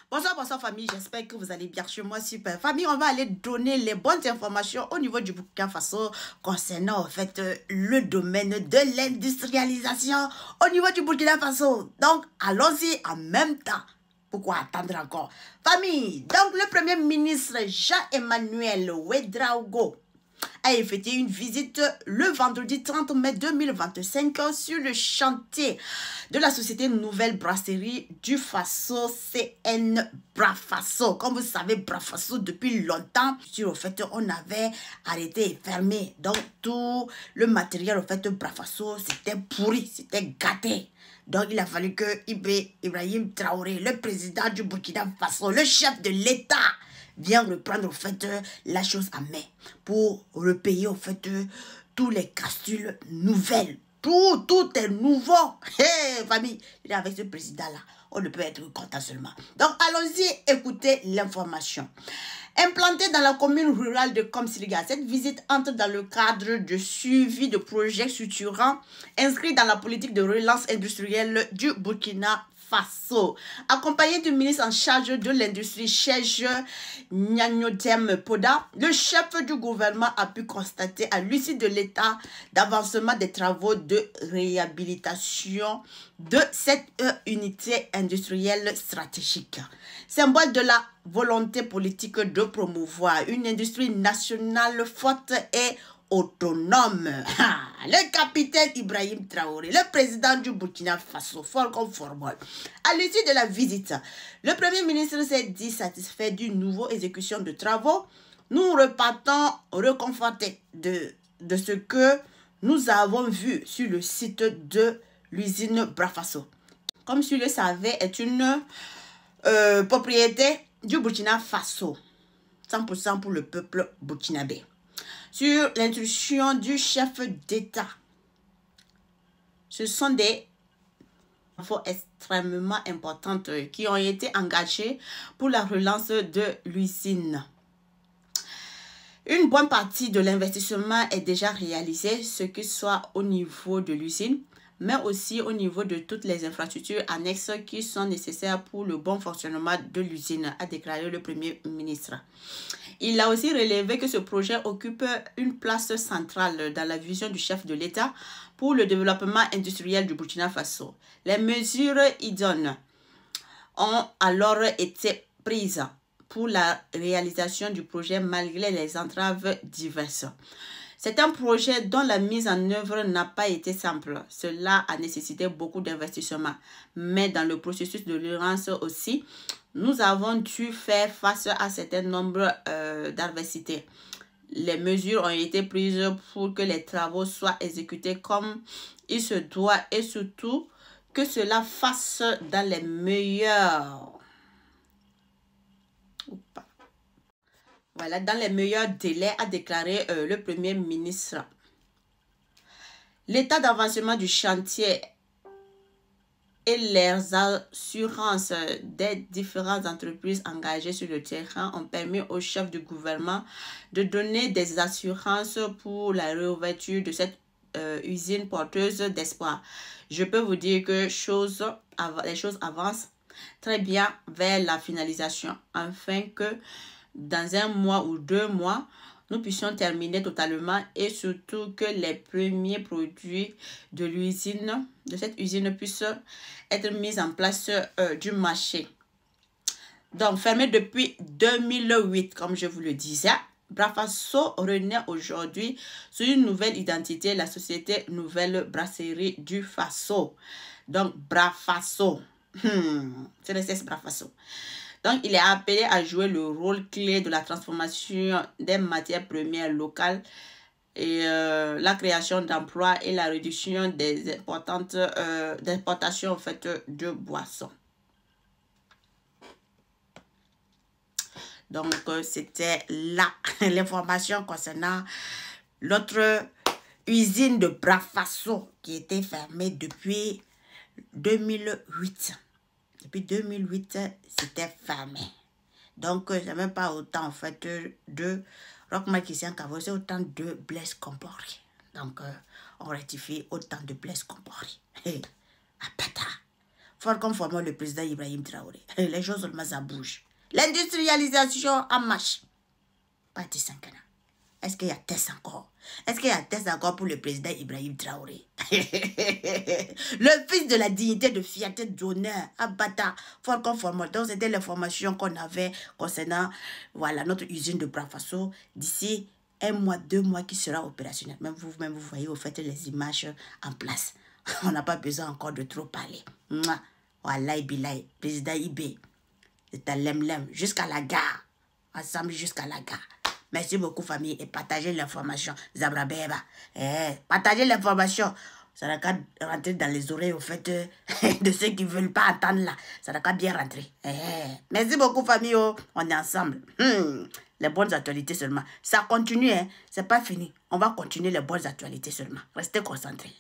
Bonsoir, bonsoir famille, j'espère que vous allez bien chez moi, super. Famille, on va aller donner les bonnes informations au niveau du Burkina Faso concernant en fait le domaine de l'industrialisation au niveau du Burkina Faso. Donc, allons-y en même temps. Pourquoi attendre encore? Famille, donc le premier ministre Jean-Emmanuel Ouédraogo a effectué une visite le vendredi 30 mai 2025 sur le chantier de la société Nouvelle Brasserie du Faso CN Brafaso. Comme vous savez, Brafaso, depuis longtemps, en fait, on avait arrêté et fermé. Donc, tout le matériel, en fait, Brafaso, c'était pourri, c'était gâté. Donc, il a fallu que Ibrahim Traoré, le président du Burkina Faso, le chef de l'État, vient reprendre, en fait, la chose à main pour repayer, en fait, tous les castules nouvelles. Tout est nouveau. Hey, famille, avec ce président-là, on ne peut être content seulement. Donc, allons-y écouter l'information. Implantée dans la commune rurale de Komsiliga, cette visite entre dans le cadre de suivi de projets structurants inscrits dans la politique de relance industrielle du Burkina Faso. Accompagné du ministre en charge de l'industrie, Chej Nyanyodem Poda, le chef du gouvernement a pu constater à l'issue de l'état d'avancement des travaux de réhabilitation de cette unité industrielle stratégique. Symbole de la volonté politique de promouvoir une industrie nationale forte et autonome. Le capitaine Ibrahim Traoré, le président du Burkina Faso, fort comme formol. À l'issue de la visite, le premier ministre s'est dit satisfait d'une nouvelle exécution de travaux. Nous repartons réconfortés de ce que nous avons vu sur le site de l'usine Brafaso. Comme tu le savais, est une propriété du Burkina Faso, 100% pour le peuple burkinabé. Sur l'instruction du chef d'État, ce sont des infos extrêmement importantes qui ont été engagées pour la relance de l'usine. Une bonne partie de l'investissement est déjà réalisée, ce que soit au niveau de l'usine, mais aussi au niveau de toutes les infrastructures annexes qui sont nécessaires pour le bon fonctionnement de l'usine, a déclaré le Premier ministre. Il a aussi relevé que ce projet occupe une place centrale dans la vision du chef de l'État pour le développement industriel du Burkina Faso. Les mesures idoines ont alors été prises pour la réalisation du projet malgré les entraves diverses. C'est un projet dont la mise en œuvre n'a pas été simple. Cela a nécessité beaucoup d'investissement. Mais dans le processus de relance aussi, nous avons dû faire face à un certain nombre d'adversités. Les mesures ont été prises pour que les travaux soient exécutés comme il se doit et surtout que cela fasse dans les meilleurs... Voilà, dans les meilleurs délais, a déclaré le Premier ministre. L'état d'avancement du chantier et les assurances des différentes entreprises engagées sur le terrain ont permis au chef du gouvernement de donner des assurances pour la réouverture de cette usine porteuse d'espoir. Je peux vous dire que les choses avancent très bien vers la finalisation, afin que dans 1 mois ou 2 mois, nous puissions terminer totalement et surtout que les premiers produits de l'usine, de cette usine, puissent être mis en place du marché. Donc, fermé depuis 2008, comme je vous le disais, Brafaso renaît aujourd'hui sous une nouvelle identité, la société Nouvelle Brasserie du Faso. Donc, Brafaso, c'est le CES Brafaso. Donc, il est appelé à jouer le rôle clé de la transformation des matières premières locales et la création d'emplois et la réduction des importations en fait, de boissons. Donc, c'était là l'information concernant notre usine de Brafaso qui était fermée depuis 2008. Depuis 2008, c'était fermé. Donc, c'est même pas autant, en fait, de Roch Christian Cavo, c'est autant de Blaise Compaoré. Donc, on rectifie autant de Blaise Compaoré. Apata. fort conformément le président Ibrahim Traoré. Les choses seulement ça bouge. L'industrialisation en marche. Parti 5 ans. Est-ce qu'il y a test encore? Est-ce qu'il y a test encore pour le président Ibrahim Traoré? Le fils de la dignité, de fierté, d'honneur, Abata, fort conformément. Donc, c'était l'information qu'on avait concernant voilà, notre usine de Brafaso d'ici 1 mois, 2 mois qui sera opérationnel. Même vous-même, vous voyez, vous faites les images en place. On n'a pas besoin encore de trop parler. Voilà, Bilay, président IB, c'est un lem-lem jusqu'à la gare. Ensemble jusqu'à la gare. Merci beaucoup, famille, et partagez l'information. Zabrabeba. Partagez l'information. Ça n'a qu'à rentrer dans les oreilles, au fait, de ceux qui ne veulent pas entendre là. Ça n'a qu'à bien rentrer. Merci beaucoup, famille. On est ensemble. Les bonnes actualités seulement. Ça continue, hein. C'est pas fini. On va continuer les bonnes actualités seulement. Restez concentrés.